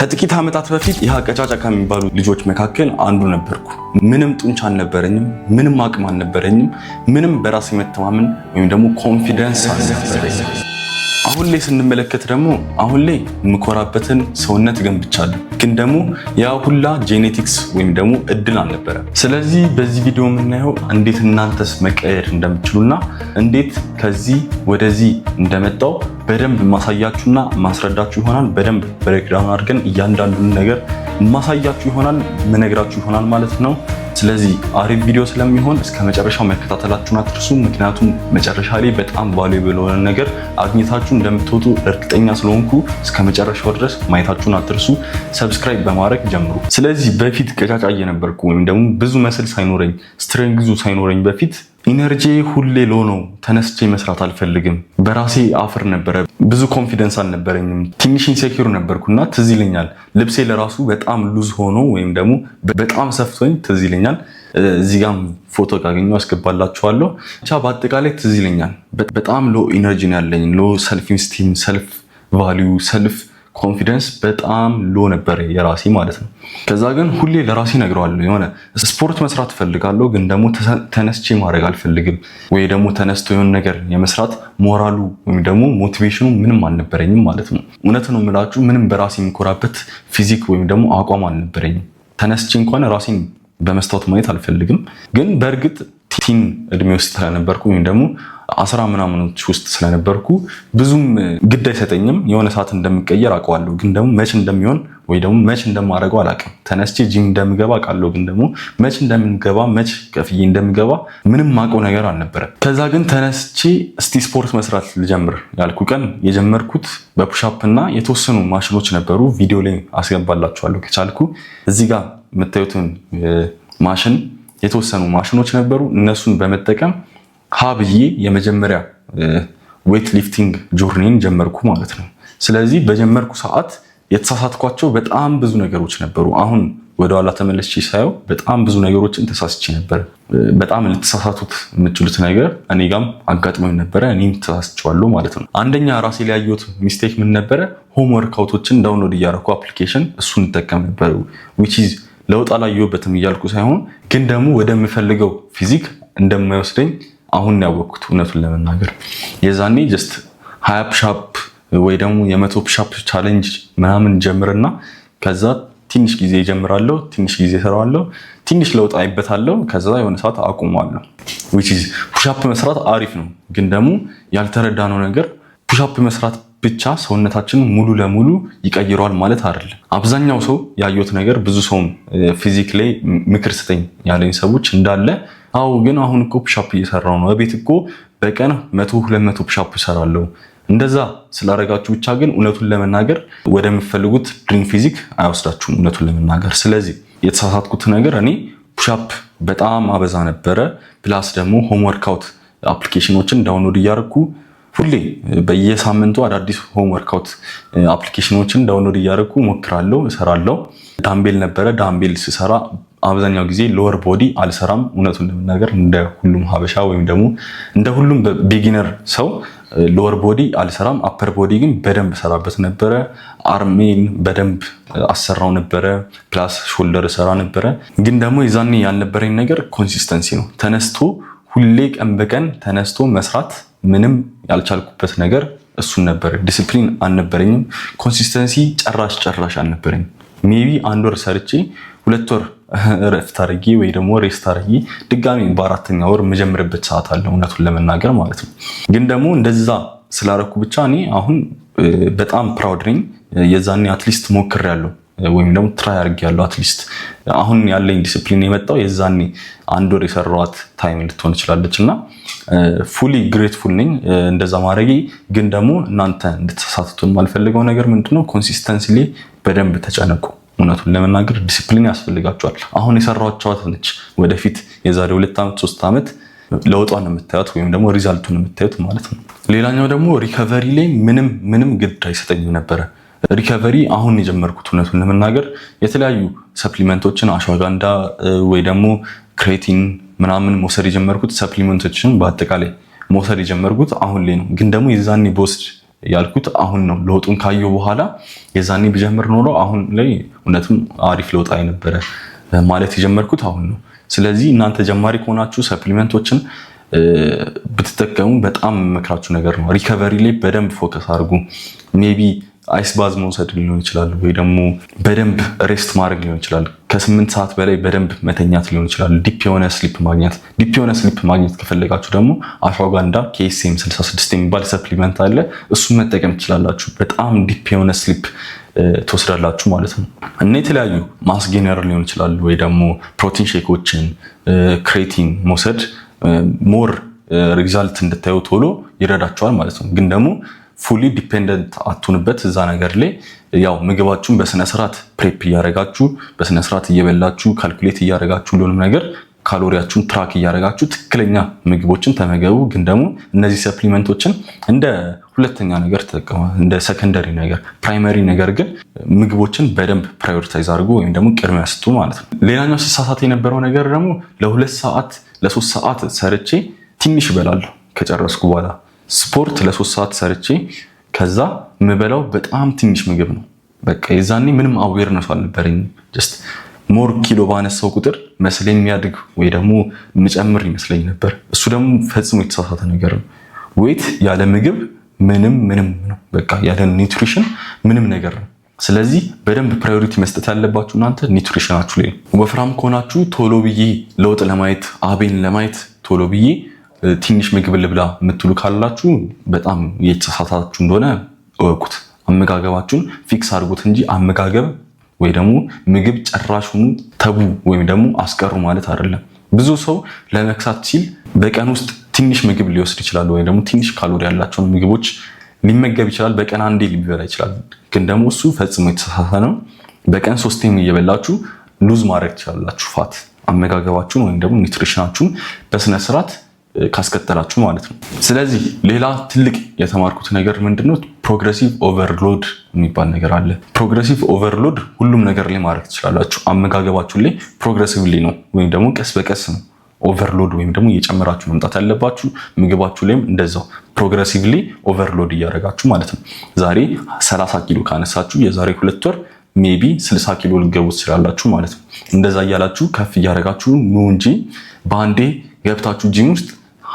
ከጥቂት ዓመታት በፊት ይህ ቀጫጫ ከሚባሉ ልጆች መካከል አንዱ ነበርኩ። ምንም ጡንቻ አልነበረኝም፣ ምንም አቅም አልነበረኝም፣ ምንም በራስ መተማመን ወይም ደግሞ ኮንፊደንስ አልነበረኝም። አሁን ላይ ስንመለከት ደግሞ አሁን ላይ የምኮራበትን ሰውነት ገንብቻለሁ። ግን ደግሞ ያ ሁላ ጄኔቲክስ ወይም ደግሞ እድል አልነበረም። ስለዚህ በዚህ ቪዲዮ የምናየው እንዴት እናንተስ መቀየር እንደምትችሉና እንዴት ከዚህ ወደዚህ እንደመጣው በደንብ ማሳያችሁና ማስረዳችሁ ይሆናል። በደንብ ብሬክዳውን አድርገን እያንዳንዱን ነገር ማሳያችሁ ይሆናል፣ ምነግራችሁ ይሆናል ማለት ነው። ስለዚህ አሪፍ ቪዲዮ ስለሚሆን እስከ መጨረሻው መከታተላችሁን አትርሱ። ምክንያቱም መጨረሻ ላይ በጣም ቫልዩብል የሆነ ነገር አግኝታችሁ እንደምትወጡ እርግጠኛ ስለሆንኩ እስከ መጨረሻው ድረስ ማየታችሁን አትርሱ። ሰብስክራይብ በማድረግ ጀምሩ። ስለዚህ በፊት ቀጫጫ እየነበርኩ ወይም ደግሞ ብዙ መስል ሳይኖረኝ ስትሬንግዙ ሳይኖረኝ በፊት ኢነርጂ ሁሌ ሎ ነው። ተነስቼ መስራት አልፈልግም። በራሴ አፍር ነበረ። ብዙ ኮንፊደንስ አልነበረኝም። ትንሽ ኢንሴኪዩር ነበርኩና ትዝ ይለኛል ልብሴ ለራሱ በጣም ሉዝ ሆኖ ወይም ደግሞ በጣም ሰፍቶኝ ትዝ ይለኛል። እዚህ ጋም ፎቶ ካገኘሁ አስገባላችኋለሁ። ብቻ በአጠቃላይ ትዝ ይለኛል በጣም ሎ ኢነርጂ ነው ያለኝ። ሎ ሰልፍ ኢንስቲም፣ ሰልፍ ቫልዩ፣ ሰልፍ ኮንፊደንስ በጣም ሎ ነበር የራሴ ማለት ነው። ከዛ ግን ሁሌ ለራሴ ነግረዋለሁ የሆነ ስፖርት መስራት ፈልጋለሁ፣ ግን ደግሞ ተነስቼ ማድረግ አልፈልግም፣ ወይ ደግሞ ተነስቶ የሆነ ነገር የመስራት ሞራሉ ወይም ደግሞ ሞቲቬሽኑ ምንም አልነበረኝም ማለት ነው። እውነት ነው የምላችሁ፣ ምንም በራሴ የሚኮራበት ፊዚክ ወይም ደግሞ አቋም አልነበረኝም። ተነስቼ እንኳን ራሴን በመስታወት ማየት አልፈልግም። ግን በእርግጥ ቲን እድሜ ውስጥ ስለነበርኩ ወይም ደግሞ 10 ምናምኖች ውስጥ ስለነበርኩ ብዙም ግድ አይሰጠኝም። የሆነ ሰዓት እንደምቀየር አውቀዋለሁ፣ ግን ደግሞ መች እንደሚሆን ወይ ደግሞ መች እንደማደርገው አላውቅም። ተነስቼ ጂም እንደምገባ አውቃለሁ፣ ግን ደግሞ መች እንደምንገባ መች ከፍዬ እንደምገባ ምንም ማውቀው ነገር አልነበረም። ከዛ ግን ተነስቼ እስቲ ስፖርት መስራት ልጀምር ያልኩ ቀን የጀመርኩት በፑሻፕ እና የተወሰኑ ማሽኖች ነበሩ። ቪዲዮ ላይ አስገባላችኋለሁ ከቻልኩ። እዚህ ጋር የምታዩትን ማሽን የተወሰኑ ማሽኖች ነበሩ። እነሱን በመጠቀም ብዬ የመጀመሪያ ዌት ሊፍቲንግ ጆርኒን ጀመርኩ ማለት ነው። ስለዚህ በጀመርኩ ሰዓት የተሳሳትኳቸው በጣም ብዙ ነገሮች ነበሩ። አሁን ወደኋላ ተመለስቼ ሳየው በጣም ብዙ ነገሮችን ተሳስቼ ነበር። በጣም ልትሳሳቱት የምትችሉት ነገር እኔ ጋም አጋጥሞኝ ነበረ። እኔም ተሳስቼዋለሁ ማለት ነው። አንደኛ ራሴ ላይ ያየሁት ሚስቴክ ምን ነበረ? ሆም ወርክአውቶችን ዳውንሎድ እያደረኩ አፕሊኬሽን እሱን እንጠቀም ነበር። which is ለውጥ አላየሁበትም እያልኩ ሳይሆን ግን ደግሞ ወደምፈልገው ፊዚክ እንደማይወስደኝ አሁን ያወቅኩት እውነቱን ለመናገር። የዛኔ ጀስት 20 ፑሻፕ ወይ ደግሞ የ100 ፑሻፕ ቻሌንጅ ምናምን ጀምርና ከዛ ትንሽ ጊዜ ጀምራለሁ፣ ትንሽ ጊዜ ሰራዋለሁ፣ ትንሽ ለውጥ አይበታለሁ፣ ከዛ የሆነ ሰዓት አቁማለሁ። which is ፑሻፕ መስራት አሪፍ ነው፣ ግን ደግሞ ያልተረዳነው ነገር ፑሻፕ መስራት ብቻ ሰውነታችን ሙሉ ለሙሉ ይቀይረዋል ማለት አይደለም። አብዛኛው ሰው ያየሁት ነገር ብዙ ሰውም ፊዚክ ላይ ምክር ስጠኝ ያለኝ ሰዎች እንዳለ አው ግን አሁን እኮ ፑሻፕ እየሰራው ነው፣ በቤት እኮ በቀን 100-200 ፑሻፕ እሰራለሁ። እንደዛ ስላደረጋችሁ ብቻ ግን እውነቱን ለመናገር ወደምትፈልጉት ድሪም ፊዚክ አይወስዳችሁም እውነቱን ለመናገር። ስለዚህ የተሳሳትኩት ነገር እኔ ፑሻፕ በጣም አበዛ ነበረ። ፕላስ ደግሞ ሆም ወርክአውት አፕሊኬሽኖችን ዳውንሎድ እያደረኩ ሁሌ በየሳምንቱ አዳዲስ ሆም ወርክአውት አፕሊኬሽኖችን ዳውንሎድ እያደረኩ ሞክራለሁ፣ እሰራለሁ። ዳምቤል ነበረ። ዳምቤል ስሰራ አብዛኛው ጊዜ ሎወር ቦዲ አልሰራም እውነቱን ለመናገር። እንደ ሁሉም ሀበሻ ወይም ደግሞ እንደ ሁሉም ቢጊነር ሰው ሎወር ቦዲ አልሰራም። አፐር ቦዲ ግን በደንብ ሰራበት ነበረ። አርሜን በደንብ አሰራው ነበረ። ፕላስ ሾልደር ሰራ ነበረ። ግን ደግሞ የዛኔ ያልነበረኝ ነገር ኮንሲስተንሲ ነው። ተነስቶ ሁሌ ቀን በቀን ተነስቶ መስራት ምንም ያልቻልኩበት ነገር እሱን ነበር። ዲሲፕሊን አልነበረኝም። ኮንሲስተንሲ ጭራሽ አልነበረኝም። ሜቢ 1 ወር ሰርቼ 2 ወር ረፍት አድርጌ ወይ ደግሞ ሬስት አድርጌ ድጋሚ በ4ኛ ወር የምጀምርበት ሰዓት አለ እውነቱን ለመናገር ማለት ነው። ግን ደግሞ እንደዛ ስላረኩ ብቻ እኔ አሁን በጣም ፕራውድ ነኝ። የዛኔ አትሊስት ሞክሬያለሁ ወይም ደግሞ ትራይ አድርጌያለሁ። አትሊስት አሁን ያለኝ ዲሲፕሊን የመጣው የዛኔ 1 ወር የሰራኋት ታይም ልትሆን ትችላለች እና ፉሊ ግሬትፉል ነኝ እንደዛ ማድረጌ። ግን ደግሞ እናንተ እንድትሳሳቱን የማልፈልገው ነገር ምንድነው? ኮንሲስተንሲ ላይ በደንብ ተጨነቁ። እውነቱን ለመናገር ዲሲፕሊን ያስፈልጋቸዋል። አሁን የሰራኋቸው ነች ወደፊት የዛሬ 2 ዓመት 3 ዓመት ለውጧን የምታዩት ወይም ደግሞ ሪዛልቱን የምታዩት ማለት ነው። ሌላኛው ደግሞ ሪከቨሪ ላይ ምንም ግድ አይሰጠኝም ነበረ። ሪከቨሪ አሁን የጀመርኩት እውነቱን ለመናገር የተለያዩ ሰፕሊመንቶችን አሽዋጋንዳ ወይ ደግሞ ክሬቲን ምናምን መውሰድ የጀመርኩት ሰፕሊመንቶችን በአጠቃላይ መውሰድ የጀመርኩት አሁን ላይ ነው። ግን ደግሞ የዛኔ በወስድ ያልኩት አሁን ነው። ለውጡን ካየሁ በኋላ የዛኔ ብጀምር ኖሮ አሁን ላይ እውነትም አሪፍ ለውጥ አይነበረ ማለት የጀመርኩት አሁን ነው። ስለዚህ እናንተ ጀማሪ ከሆናችሁ ሰፕሊመንቶችን ብትጠቀሙ በጣም መክራችሁ ነገር ነው። ሪከቨሪ ላይ በደንብ ፎከስ አድርጉ። ሜቢ አይስ ባዝ መውሰድ ሊሆን ይችላል፣ ወይ ደግሞ በደንብ ሬስት ማድረግ ሊሆን ይችላል። ከ8 ሰዓት በላይ በደንብ መተኛት ሊሆን ይችላል። ዲፕ የሆነ ስሊፕ ማግኘት ከፈለጋችሁ ደግሞ አሽዋጋንዳ KSM 66 የሚባል ሰፕሊመንት አለ። እሱን መጠቀም ትችላላችሁ። በጣም ዲፕ የሆነ ስሊፕ ትወስዳላችሁ ማለት ነው። እና የተለያዩ ማስጌነር ሊሆን ይችላል፣ ወይ ደግሞ ፕሮቲን ሼኮችን ክሬቲን መውሰድ ሞር ሪዛልት እንድታዩ ቶሎ ይረዳችኋል ማለት ነው። ግን ደግሞ ፉሊ ዲፔንደንት አትሁንበት እዛ ነገር ላይ። ያው ምግባችሁን በስነስርዓት ፕሬፕ እያደረጋችሁ በስነስርዓት እየበላችሁ ካልኩሌት እያደረጋችሁ ሁሉንም ነገር ካሎሪያችሁን ትራክ እያደረጋችሁ ትክክለኛ ምግቦችን ተመገቡ። ግን ደግሞ እነዚህ ሰፕሊመንቶችን እንደ ሁለተኛ ነገር ተጠቀሙ፣ እንደ ሰከንደሪ ነገር። ፕራይመሪ ነገር ግን ምግቦችን በደንብ ፕራዮሪታይዝ አድርጉ ወይም ደግሞ ቅድሚያ ስጡ ማለት ነው። ሌላኛው ሲሳሳት የነበረው ነገር ደግሞ ለ2 ሰዓት ለ3 ሰዓት ሰርቼ ትንሽ እበላለሁ ከጨረስኩ በኋላ። ስፖርት ለ3 ሰዓት ሰርቼ ከዛ ምበላው በጣም ትንሽ ምግብ ነው። በቃ የዛኔ ምንም አዌርነሱ አልነበረኝም። ጀስት ሞር ኪሎ ባነሳው ቁጥር መስለኝ የሚያድግ ወይ ደግሞ ምጨምር ይመስለኝ ነበር። እሱ ደግሞ ፈጽሞ የተሳሳተ ነገር ነው። ዌት ያለ ምግብ ምንም ነው። በቃ ያለ ኒውትሪሽን ምንም ነገር ነው። ስለዚህ በደንብ ፕራዮሪቲ መስጠት ያለባችሁ እናንተ ኒውትሪሽናችሁ ላይ ነው። ወፍራም ከሆናችሁ ቶሎ ብዬ ለውጥ ለማየት አቤን ለማየት ቶሎ ብዬ ትንሽ ምግብ ልብላ የምትሉ ካላችሁ በጣም የተሳሳታችሁ እንደሆነ እወቁት። አመጋገባችሁን ፊክስ አድርጉት እንጂ አመጋገብ ወይ ደግሞ ምግብ ጭራሹኑ ተቡ ወይም ደግሞ አስቀሩ ማለት አይደለም። ብዙ ሰው ለመክሳት ሲል በቀን ውስጥ ትንሽ ምግብ ሊወስድ ይችላል፣ ወይ ደግሞ ትንሽ ካሎሪ ያላቸውን ምግቦች ሊመገብ ይችላል። በቀን አንዴ ሊበላ ይችላል። ግን ደግሞ እሱ ፈጽሞ የተሳሳተ ነው። በቀን 3 እየበላችሁ ሉዝ ማድረግ ትችላላችሁ ፋት። አመጋገባችሁን ወይም ደግሞ ኒውትሪሽናችሁን በስነ ስርዓት ካስቀጠላችሁ ማለት ነው። ስለዚህ ሌላ ትልቅ የተማርኩት ነገር ምንድነው? ፕሮግሬሲቭ ኦቨርሎድ የሚባል ነገር አለ። ፕሮግሬሲቭ ኦቨርሎድ ሁሉም ነገር ላይ ማድረግ ትችላላችሁ። አመጋገባችሁ ላይ ፕሮግሬሲቭሊ ነው ወይም ደግሞ ቀስ በቀስ ነው ኦቨርሎድ ወይም ደግሞ እየጨመራችሁ መምጣት ያለባችሁ። ምግባችሁ ላይም እንደዛው ፕሮግሬሲቭሊ ኦቨርሎድ እያደረጋችሁ ማለት ነው። ዛሬ 30 ኪሎ ካነሳችሁ የዛሬ 2 ወር ሜቢ 60 ኪሎ ልገቡ ትችላላችሁ ማለት ነው። እንደዛ እያላችሁ ከፍ እያደረጋችሁ ነው እንጂ በአንዴ ገብታችሁ ጂም ውስጥ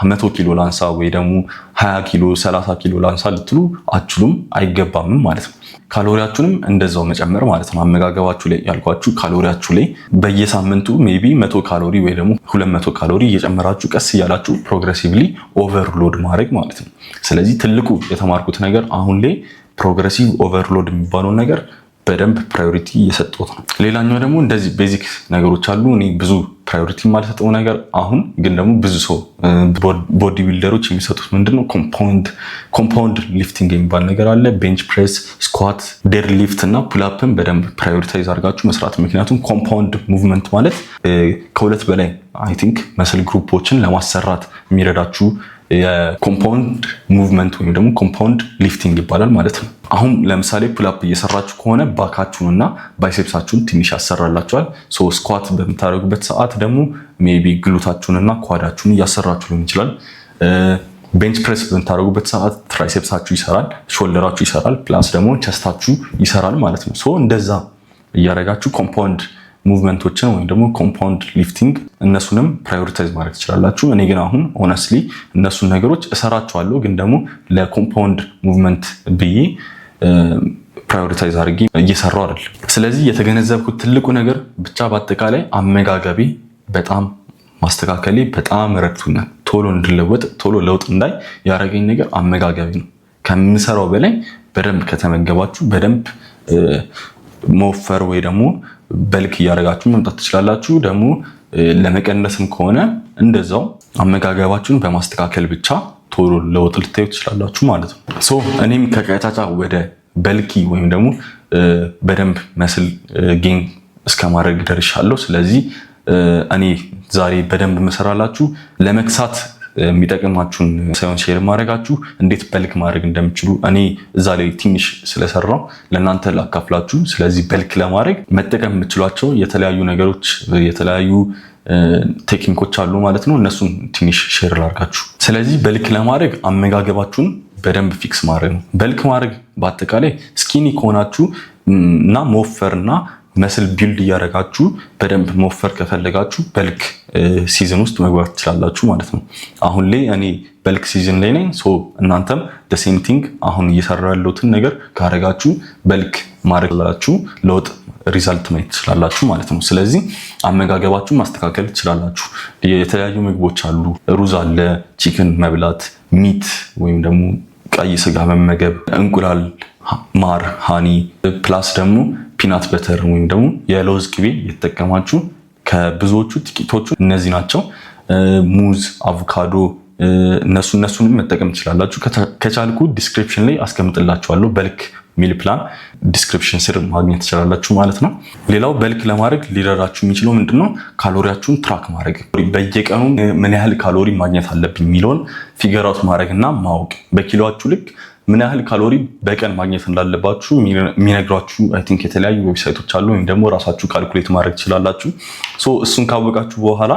100 ኪሎ ላንሳ ወይ ደግሞ 20 ኪሎ 30 ኪሎ ላንሳ ልትሉ አችሉም፣ አይገባም ማለት ነው። ካሎሪያችሁንም እንደዛው መጨመር ማለት ነው። አመጋገባችሁ ላይ ያልኳችሁ ካሎሪያችሁ ላይ በየሳምንቱ ሜቢ 100 ካሎሪ ወይ ደግሞ 200 ካሎሪ እየጨመራችሁ ቀስ እያላችሁ ፕሮግሬሲቭሊ ኦቨርሎድ ማድረግ ማለት ነው። ስለዚህ ትልቁ የተማርኩት ነገር አሁን ላይ ፕሮግሬሲቭ ኦቨርሎድ የሚባለው ነገር በደንብ ፕራዮሪቲ እየሰጠሁት ነው። ሌላኛው ደግሞ እንደዚህ ቤዚክ ነገሮች አሉ። እኔ ብዙ ፕራዮሪቲ የማልሰጠው ነገር አሁን ግን ደግሞ ብዙ ሰው ቦዲ ቢልደሮች የሚሰጡት ምንድነው? ኮምፓውንድ ሊፍቲንግ የሚባል ነገር አለ። ቤንች ፕሬስ፣ ስኳት፣ ዴድ ሊፍት እና ፑልአፕን በደንብ ፕራዮሪታይዝ አድርጋችሁ መስራት። ምክንያቱም ኮምፓውንድ ሙቭመንት ማለት ከ2 በላይ አይ ቲንክ መስል ግሩፖችን ለማሰራት የሚረዳችሁ የኮምፓውንድ ሙቭመንት ወይም ደግሞ ኮምፓውንድ ሊፍቲንግ ይባላል ማለት ነው። አሁን ለምሳሌ ፑልአፕ እየሰራችሁ ከሆነ ባካችሁንና ባይሴፕሳችሁን ትንሽ ያሰራላችኋል። ስኳት በምታደርጉበት ሰዓት ደግሞ ሜቢ ግሉታችሁንና ኳዳችሁን እያሰራችሁ ሊሆን ይችላል። ቤንች ፕሬስ በምታደርጉበት ሰዓት ትራይሴፕሳችሁ ይሰራል፣ ሾልደራችሁ ይሰራል፣ ፕላስ ደግሞ ቸስታችሁ ይሰራል ማለት ነው። እንደዛ እያደረጋችሁ ኮምፓውንድ ሙቭመንቶችን ወይም ደግሞ ኮምፓውንድ ሊፍቲንግ እነሱንም ፕራዮሪታይዝ ማድረግ ትችላላችሁ። እኔ ግን አሁን ሆነስትሊ እነሱን ነገሮች እሰራቸዋለሁ፣ ግን ደግሞ ለኮምፓውንድ ሙቭመንት ብዬ ፕራዮሪታይዝ አድርጌ እየሰራው አይደለም። ስለዚህ የተገነዘብኩት ትልቁ ነገር ብቻ በአጠቃላይ አመጋገቤ በጣም ማስተካከሌ በጣም ረድቶኛል። ቶሎ እንድለወጥ ቶሎ ለውጥ እንዳይ ያደረገኝ ነገር አመጋገቤ ነው። ከምሰራው በላይ በደንብ ከተመገባችሁ በደንብ መወፈር ወይ ደግሞ በልክ እያደረጋችሁ መምጣት ትችላላችሁ። ደግሞ ለመቀነስም ከሆነ እንደዛው አመጋገባችሁን በማስተካከል ብቻ ቶሎ ለውጥ ልታዩ ትችላላችሁ ማለት ነው። እኔም ከቀጫጫ ወደ በልኪ ወይም ደግሞ በደንብ መስል ጌን እስከማድረግ ደርሻለሁ። ስለዚህ እኔ ዛሬ በደንብ መሰራላችሁ ለመክሳት የሚጠቅማችሁን ሳይሆን ሼር ማድረጋችሁ እንዴት በልክ ማድረግ እንደምችሉ እኔ እዛ ላይ ትንሽ ስለሰራው ለእናንተ ላካፍላችሁ። ስለዚህ በልክ ለማድረግ መጠቀም የምትችሏቸው የተለያዩ ነገሮች የተለያዩ ቴክኒኮች አሉ ማለት ነው። እነሱን ትንሽ ሼር ላድርጋችሁ። ስለዚህ በልክ ለማድረግ አመጋገባችሁን በደንብ ፊክስ ማድረግ ነው። በልክ ማድረግ በአጠቃላይ ስኪኒ ከሆናችሁ እና መወፈርና መስል ቢልድ እያደረጋችሁ በደንብ መወፈር ከፈለጋችሁ በልክ ሲዝን ውስጥ መግባት ትችላላችሁ ማለት ነው። አሁን ላይ እኔ በልክ ሲዝን ላይ ነኝ። እናንተም the same thing አሁን እየሰራ ያለሁትን ነገር ካረጋችሁ በልክ ማድረግ ላችሁ ለውጥ ሪዛልት ማየት ትችላላችሁ ማለት ነው። ስለዚህ አመጋገባችሁን ማስተካከል ትችላላችሁ። የተለያዩ ምግቦች አሉ። ሩዝ አለ፣ ቺክን መብላት፣ ሚት ወይም ደግሞ ቀይ ስጋ መመገብ፣ እንቁላል፣ ማር፣ ሃኒ ፕላስ ደግሞ ፒናት በተር ወይም ደግሞ የለውዝ ቅቤ የተጠቀማችሁ ከብዙዎቹ ጥቂቶቹ እነዚህ ናቸው። ሙዝ፣ አቮካዶ እነሱንም መጠቀም ትችላላችሁ። ከቻልኩ ዲስክሪፕሽን ላይ አስቀምጥላችኋለሁ። በልክ ሚል ፕላን ዲስክሪፕሽን ስር ማግኘት ትችላላችሁ ማለት ነው። ሌላው በልክ ለማድረግ ሊረዳችሁ የሚችለው ምንድነው? ካሎሪያችሁን ትራክ ማድረግ። በየቀኑ ምን ያህል ካሎሪ ማግኘት አለብኝ የሚለውን ፊገር አውት ማድረግና ማወቅ። በኪሎአችሁ ልክ ምን ያህል ካሎሪ በቀን ማግኘት እንዳለባችሁ የሚነግሯችሁ አይ ቲንክ የተለያዩ ዌብሳይቶች አሉ፣ ወይም ደግሞ ራሳችሁ ካልኩሌት ማድረግ ትችላላችሁ። እሱን ካወቃችሁ በኋላ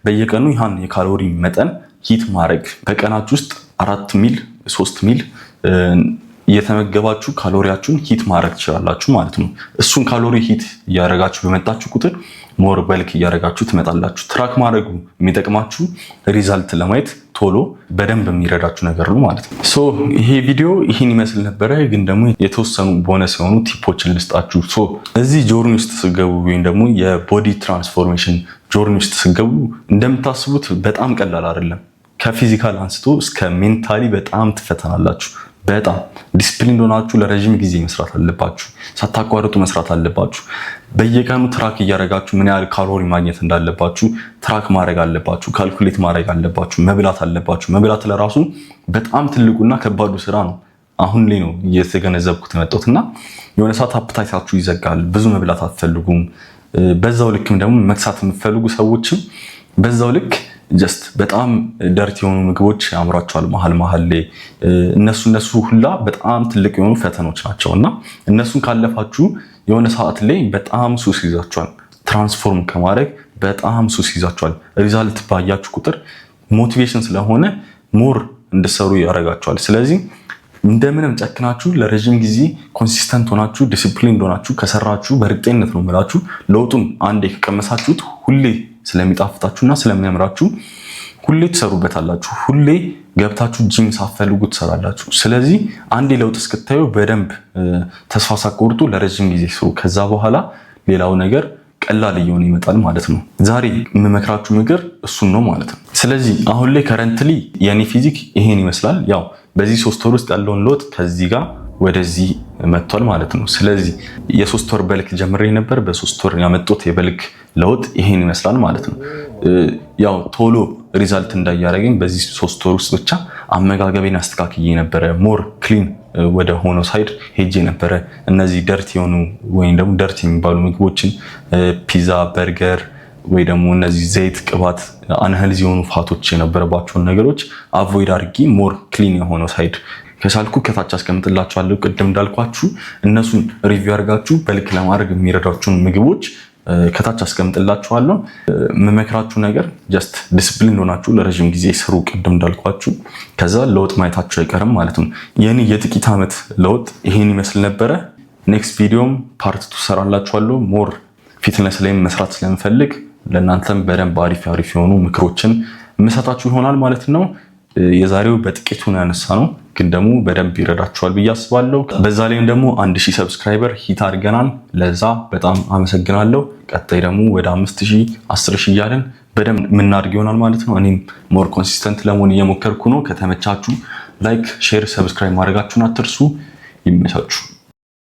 በየቀኑ ይህን የካሎሪ መጠን ሂት ማድረግ። በቀናችሁ ውስጥ 4 ሚል 3 ሚል እየተመገባችሁ ካሎሪያችሁን ሂት ማድረግ ትችላላችሁ ማለት ነው። እሱን ካሎሪ ሂት እያደረጋችሁ በመጣችሁ ቁጥር ሞር በልክ እያደረጋችሁ ትመጣላችሁ። ትራክ ማድረጉ የሚጠቅማችሁ ሪዛልት ለማየት ቶሎ በደንብ የሚረዳችሁ ነገር ነው ማለት ነው። ይሄ ቪዲዮ ይህን ይመስል ነበረ፣ ግን ደግሞ የተወሰኑ ቦነስ የሆኑ ቲፖችን ልስጣችሁ። እዚህ ጆርኒ ውስጥ ስገቡ ወይም ደግሞ የቦዲ ትራንስፎርሜሽን ጆርኒ ውስጥ ስገቡ እንደምታስቡት በጣም ቀላል አይደለም። ከፊዚካል አንስቶ እስከ ሜንታሊ በጣም ትፈተናላችሁ። በጣም ዲስፕሊን ሆናችሁ ለረጅም ጊዜ መስራት አለባችሁ። ሳታቋርጡ መስራት አለባችሁ። በየቀኑ ትራክ እያደረጋችሁ ምን ያህል ካሎሪ ማግኘት እንዳለባችሁ ትራክ ማድረግ አለባችሁ። ካልኩሌት ማድረግ አለባችሁ። መብላት አለባችሁ። መብላት ለራሱ በጣም ትልቁና ከባዱ ስራ ነው። አሁን ላይ ነው እየተገነዘብኩት የመጣሁት እና የሆነ ሰዓት አፕታይታችሁ ይዘጋል። ብዙ መብላት አትፈልጉም። በዛው ልክም ደግሞ መክሳት የምትፈልጉ ሰዎችም በዛው ልክ ጀስት በጣም ደርቲ የሆኑ ምግቦች ያምራቸዋል መሀል ላይ። እነሱ ሁላ በጣም ትልቅ የሆኑ ፈተኖች ናቸው እና እነሱን ካለፋችሁ የሆነ ሰዓት ላይ በጣም ሱስ ይዛችኋል። ትራንስፎርም ከማድረግ በጣም ሱስ ይዛችኋል። ሪዛልት ባያችሁ ቁጥር ሞቲቬሽን ስለሆነ ሞር እንድሰሩ ያደርጋችኋል። ስለዚህ እንደምንም ጨክናችሁ ለረጅም ጊዜ ኮንሲስተንት ሆናችሁ ዲሲፕሊን ሆናችሁ ከሰራችሁ በእርግጠኝነት ነው የምላችሁ ለውጡን አንዴ ከቀመሳችሁት ሁሌ ስለሚጣፍጣችሁና ስለሚያምራችሁ ሁሌ ትሰሩበታላችሁ። ሁሌ ገብታችሁ ጂም ሳትፈልጉ ትሰራላችሁ። ስለዚህ አንዴ ለውጥ እስክታዩ በደንብ ተስፋ ሳትቆርጡ ለረጅም ጊዜ ስሩ። ከዛ በኋላ ሌላው ነገር ቀላል እየሆነ ይመጣል ማለት ነው። ዛሬ የምመክራችሁ ምክር እሱን ነው ማለት ነው። ስለዚህ አሁን ላይ ከረንትሊ የኔ ፊዚክ ይሄን ይመስላል። ያው በዚህ 3 ወር ውስጥ ያለውን ለውጥ ከዚህ ጋር ወደዚህ መጥቷል ማለት ነው። ስለዚህ የ3 ወር በልክ ጀምሬ ነበር። በ3 ወር ያመጡት የበልክ ለውጥ ይሄን ይመስላል ማለት ነው። ያው ቶሎ ሪዛልት እንዳያረገኝ በዚህ 3 ወር ውስጥ ብቻ አመጋገቤን አስተካክዬ ነበረ። ሞር ክሊን ወደ ሆኖ ሳይድ ሄጄ ነበረ። እነዚህ ደርቲ የሆኑ ወይም ደግሞ ደርቲ የሚባሉ ምግቦችን ፒዛ፣ በርገር ወይ ደግሞ እነዚህ ዘይት፣ ቅባት፣ አንሄልዚ የሆኑ ፋቶች የነበረባቸውን ነገሮች አቮይድ አድርጌ ሞር ክሊን የሆነው ሳይድ ከቻልኩ ከታች አስቀምጥላችኋለሁ። ቅድም እንዳልኳችሁ እነሱን ሪቪው አድርጋችሁ በልክ ለማድረግ የሚረዳችሁን ምግቦች ከታች አስቀምጥላችኋለሁ። የምመክራችሁ ነገር ጀስት ዲስፕሊን ሆናችሁ ለረጅም ጊዜ ስሩ። ቅድም እንዳልኳችሁ ከዛ ለውጥ ማየታችሁ አይቀርም ማለት ነው። የኔ የጥቂት ዓመት ለውጥ ይሄን ይመስል ነበረ። ኔክስት ቪዲዮም ፓርት 2 ሰራላችኋለሁ። ሞር ፊትነስ ላይ መስራት ስለምፈልግ ለእናንተም በደንብ አሪፍ የሆኑ ምክሮችን የምሰጣችሁ ይሆናል ማለት ነው። የዛሬው በጥቂቱ ነው ያነሳ ነው፣ ግን ደግሞ በደንብ ይረዳችኋል ብዬ አስባለሁ። በዛ ላይም ደግሞ 1000 ሰብስክራይበር ሂት አድርገናል። ለዛ በጣም አመሰግናለሁ። ቀጣይ ደግሞ ወደ 5000 10000 እያለን በደንብ የምናድግ ይሆናል ማለት ነው። እኔም ሞር ኮንሲስተንት ለመሆን እየሞከርኩ ነው። ከተመቻችሁ ላይክ፣ ሼር፣ ሰብስክራይብ ማድረጋችሁን አትርሱ። ይመቻችሁ።